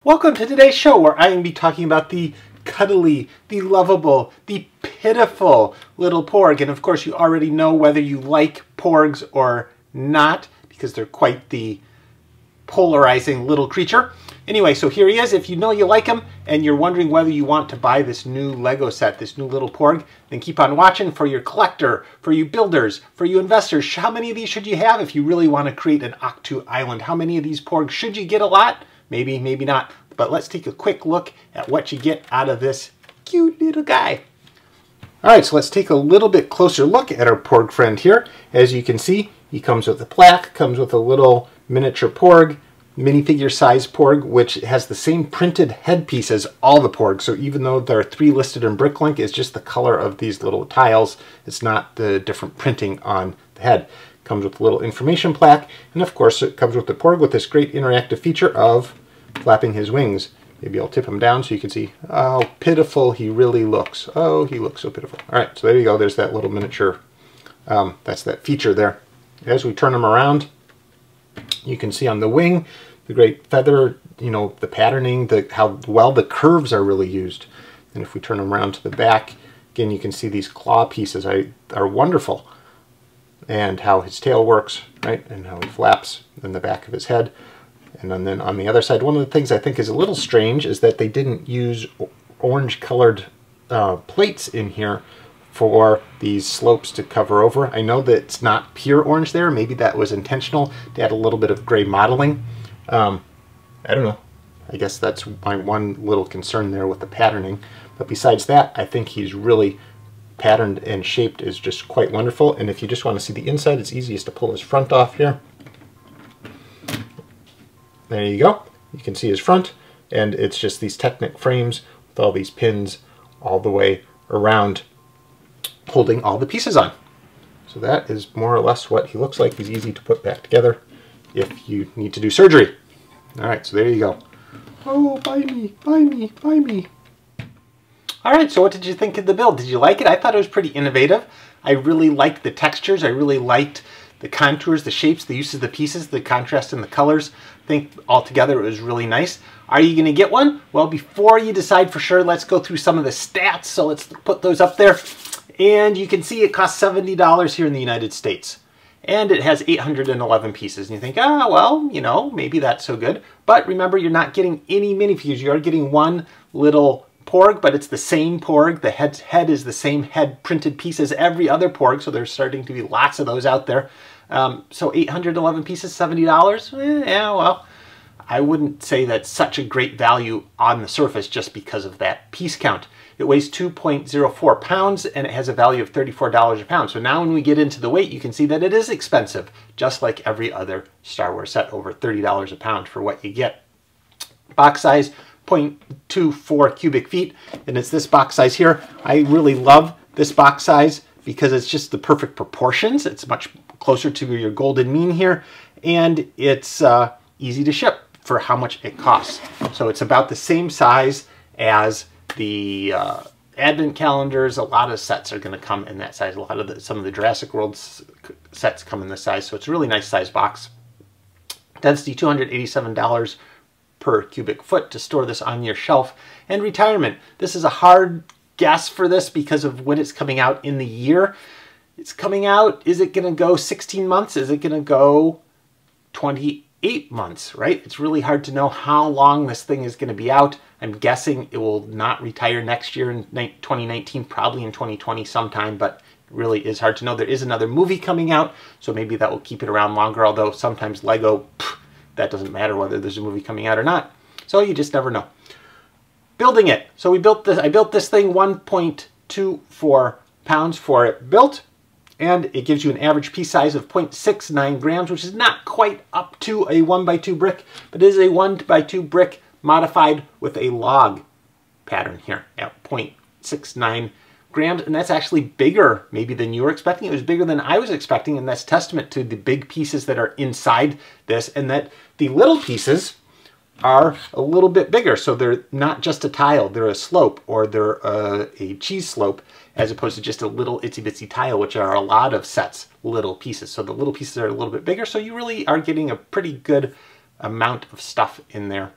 Welcome to today's show where I'm going to be talking about the cuddly, the lovable, the pitiful little porg. And of course you already know whether you like porgs or not because they're quite the polarizing little creature. Anyway, so here he is. If you know you like him and you're wondering whether you want to buy this new Lego set, this new little porg, then keep on watching. For your collector, for you builders, for you investors. How many of these should you have if you really want to create an Octu island? How many of these porgs should you get? A lot? Maybe, maybe not. But let's take a quick look at what you get out of this cute little guy. All right, so let's take a little bit closer look at our porg friend here. As you can see, he comes with a plaque, comes with a little miniature porg, minifigure size porg, which has the same printed headpiece as all the porgs. So even though there are 3 listed in Bricklink, it's just the color of these little tiles. It's not the different printing on the head. Comes with a little information plaque, and of course it comes with the porg with this great interactive feature of flapping his wings. Maybe I'll tip him down so you can see how pitiful he really looks. Oh, he looks so pitiful. All right, so there you go. There's that little miniature. That's that feature there. As we turn him around, you can see on the wing the great feather, you know, the patterning, how well the curves are really used. And if we turn him around to the back, again, you can see these claw pieces are wonderful. And how his tail works, right? And how he flaps in the back of his head. And then on the other side, one of the things I think is a little strange is that they didn't use orange colored plates in here for these slopes to cover over. I know that it's not pure orange there. Maybe that was intentional to add a little bit of gray modeling. I don't know. I guess that's my one little concern there with the patterning. But besides that, I think he's really patterned and shaped is just quite wonderful. And if you just want to see the inside, it's easiest to pull his front off here. There you go. You can see his front, and it's just these Technic frames with all these pins all the way around holding all the pieces on. So that is more or less what he looks like. He's easy to put back together if you need to do surgery. All right, so there you go. Oh, buy me, buy me, buy me. All right, so what did you think of the build? Did you like it? I thought it was pretty innovative. I really liked the textures. I really liked the contours, the shapes, the use of the pieces, the contrast in the colors. I think altogether it was really nice. Are you going to get one? Well, before you decide for sure, let's go through some of the stats. So let's put those up there. And you can see it costs $70 here in the United States. And it has 811 pieces. And you think, ah, well, you know, maybe that's so good. But remember, you're not getting any minifigures. You are getting one little porg, but it's the same porg. The head is the same head printed piece as every other porg, so there's starting to be lots of those out there. So 811 pieces, $70? Yeah, well, I wouldn't say that's such a great value on the surface just because of that piece count. It weighs 2.04 pounds and it has a value of $34 a pound. So now when we get into the weight, you can see that it is expensive, just like every other Star Wars set, over $30 a pound for what you get. Box size, 0.24 cubic feet, and it's this box size here. I really love this box size because it's just the perfect proportions. It's much closer to your golden mean here, and it's easy to ship for how much it costs. So it's about the same size as the advent calendars. A lot of sets are going to come in that size. Some of the Jurassic World sets come in this size, so it's a really nice size box. Density $287 per cubic foot to store this on your shelf. And retirement. This is a hard guess for this because of when it's coming out in the year. It's coming out, is it going to go 16 months? Is it going to go 28 months, right? It's really hard to know how long this thing is going to be out. I'm guessing it will not retire next year in 2019, probably in 2020 sometime, but it really is hard to know. There is another movie coming out, so maybe that will keep it around longer, although sometimes Lego, that doesn't matter whether there's a movie coming out or not. So you just never know. Building it. So I built this thing 1.24 pounds for it built. And it gives you an average piece size of 0.69 grams, which is not quite up to a 1x2 brick, but it is a 1x2 brick modified with a log pattern here at 0.69 grams. And that's actually bigger maybe than you were expecting. It was bigger than I was expecting, and that's testament to the big pieces that are inside this, and that the little pieces are a little bit bigger. So they're not just a tile, they're a slope, or they're a cheese slope, as opposed to just a little itsy bitsy tile, which are a lot of sets, little pieces. So the little pieces are a little bit bigger, so you really are getting a pretty good amount of stuff in there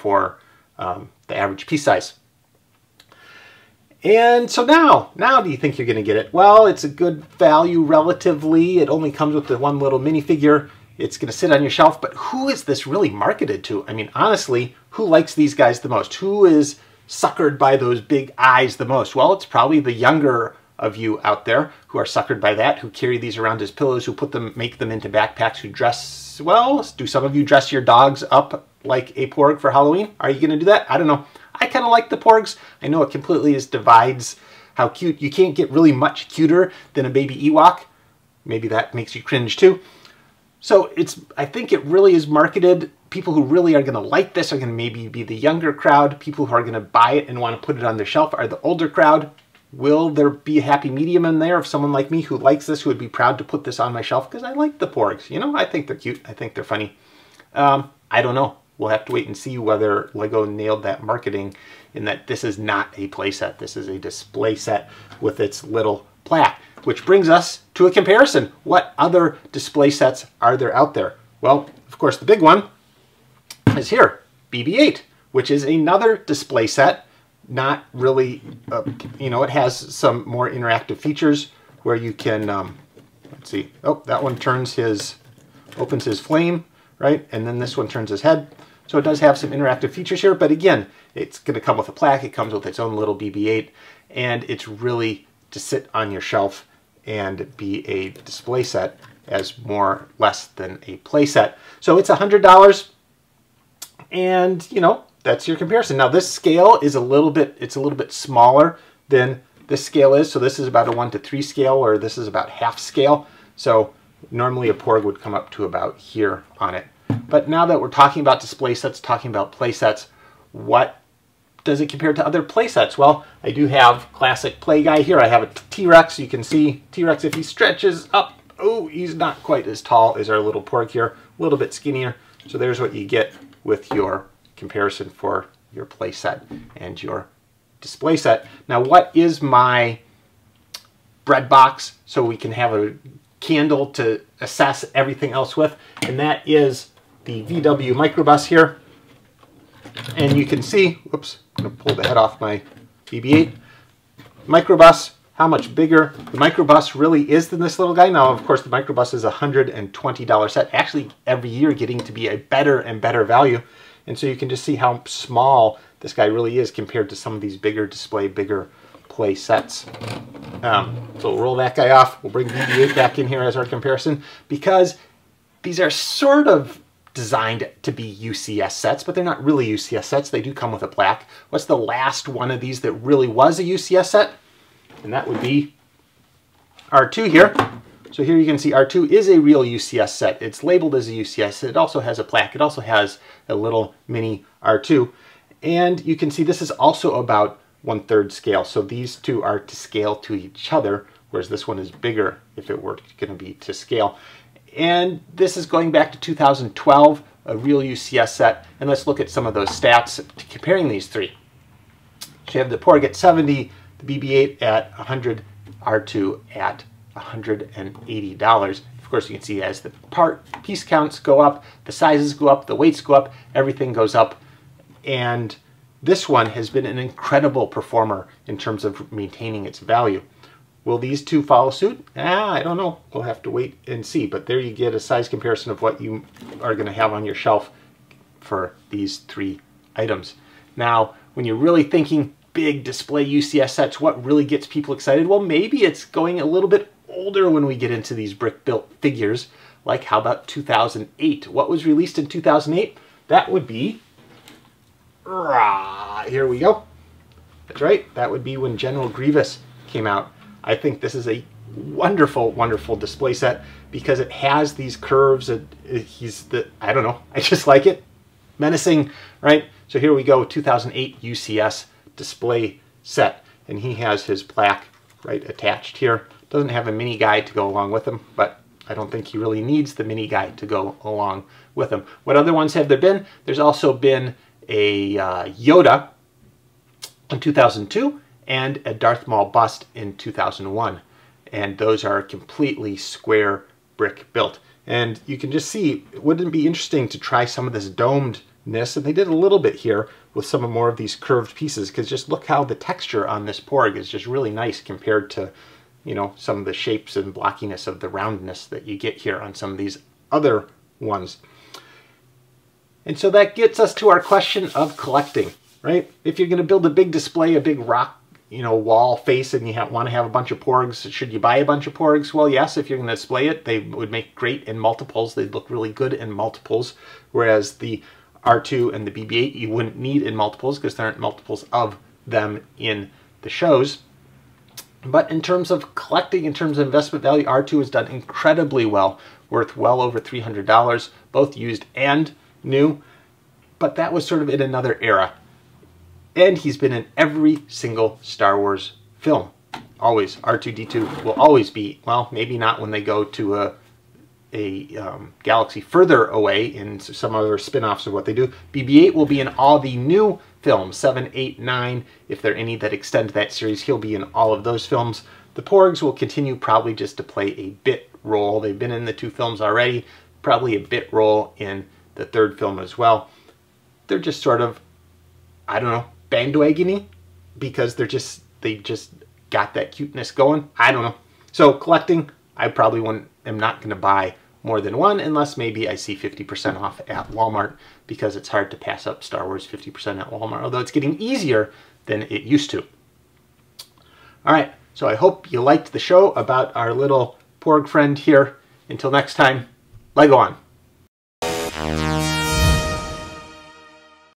for the average piece size. And so now do you think you're going to get it? Well, it's a good value relatively. It only comes with the one little minifigure. It's going to sit on your shelf, but who is this really marketed to? I mean, honestly, who likes these guys the most? Who is suckered by those big eyes the most? Well, it's probably the younger of you out there who are suckered by that, who carry these around as pillows, who make them into backpacks, who dress, well, do some of you dress your dogs up like a Porg for Halloween? Are you going to do that? I don't know. I kind of like the Porgs. I know it completely divides how cute. You can't get really much cuter than a baby Ewok. Maybe that makes you cringe too. So I think it really is marketed. People who really are going to like this are going to maybe be the younger crowd. People who are going to buy it and want to put it on their shelf are the older crowd. Will there be a happy medium in there of someone like me who likes this, who would be proud to put this on my shelf? Because I like the Porgs. You know, I think they're cute. I think they're funny. I don't know. We'll have to wait and see whether Lego nailed that marketing in that this is not a playset. This is a display set with its little plaque, which brings us to a comparison. What other display sets are there out there? Well, of course, the big one is here, BB-8, which is another display set. Not really, you know, it has some more interactive features where you can, let's see, oh, that one opens his flame, right? And then this one turns his head. So it does have some interactive features here, but again, it's going to come with a plaque. It comes with its own little BB-8, and it's really to sit on your shelf and be a display set as less than a play set. So it's $100, and you know, that's your comparison. Now this scale is it's a little bit smaller than this scale is. So this is about a 1:3 scale, or this is about half scale. So normally a Porg would come up to about here on it. But now that we're talking about display sets, talking about play sets, what does it compare to other play sets? Well, I do have classic play guy here. I have a T-Rex. You can see T-Rex, if he stretches up, oh, he's not quite as tall as our little Porg here, a little bit skinnier. So there's what you get with your comparison for your play set and your display set. Now, what is my bread box so we can have a candle to assess everything else with? And that is the VW microbus here. And you can see, whoops, I'm going to pull the head off my BB-8. Microbus, how much bigger the microbus really is than this little guy. Now, of course, the microbus is a $120 set, actually every year getting to be a better and better value. And so you can just see how small this guy really is compared to some of these bigger play sets. So we'll roll that guy off. We'll bring BB-8 back in here as our comparison, because these are sort of designed to be UCS sets, but they're not really UCS sets. They do come with a plaque. What's the last one of these that really was a UCS set? And that would be R2 here. So here you can see R2 is a real UCS set. It's labeled as a UCS. It also has a plaque. It also has a little mini R2. And you can see this is also about 1/3 scale. So these two are to scale to each other, whereas this one is bigger if it were going to be to scale. And this is going back to 2012, a real UCS set. And let's look at some of those stats comparing these three. So you have the Porg at 70, the BB-8 at 100, R2 at $180. Of course, you can see as the piece counts go up, the sizes go up, the weights go up, everything goes up. And this one has been an incredible performer in terms of maintaining its value. Will these two follow suit? I don't know. We'll have to wait and see. But there you get a size comparison of what you are going to have on your shelf for these three items. Now, when you're really thinking big display UCS sets, what really gets people excited? Well, maybe it's going a little bit older when we get into these brick-built figures. Like, how about 2008? What was released in 2008? That would be... here we go. That's right. That would be when General Grievous came out. I think this is a wonderful, wonderful display set because it has these curves. I don't know. I just like it. Menacing, right? So here we go, 2008 UCS display set. And he has his plaque right attached here. Doesn't have a mini guide to go along with him, but I don't think he really needs the mini guide to go along with him. What other ones have there been? There's also been a Yoda in 2002 and a Darth Maul bust in 2001. And those are completely square brick built. And you can just see, wouldn't it be interesting to try some of this domed roundness, and they did a little bit here with some more of these curved pieces, because just look how the texture on this Porg is just really nice compared to, you know, some of the shapes and blockiness of the roundness that you get here on some of these other ones. And so that gets us to our question of collecting, right? If you're going to build a big display, a big rock, you know, wall face, and you want to have a bunch of Porgs, should you buy a bunch of Porgs? Well, yes, if you're going to display it, they would make great in multiples. They'd look really good in multiples, whereas the R2 and the BB-8 you wouldn't need in multiples because there aren't multiples of them in the shows. But in terms of collecting, in terms of investment value, R2 has done incredibly well, worth well over $300, both used and new. But that was sort of in another era. And he's been in every single Star Wars film. Always. R2-D2 will always be, well, maybe not when they go to a galaxy further away in some other spin-offs of what they do. BB-8 will be in all the new films, 7, 8, 9. If there are any that extend that series, he'll be in all of those films. The Porgs will continue probably just to play a bit role. They've been in the 2 films already, probably a bit role in the 3rd film as well. They're just sort of, I don't know, bandwagony, because they just got that cuteness going. I don't know. So collecting, I probably am not going to buy more than one unless maybe I see 50% off at Walmart, because it's hard to pass up Star Wars 50% at Walmart, although it's getting easier than it used to. All right, so I hope you liked the show about our little Porg friend here. Until next time, Lego on.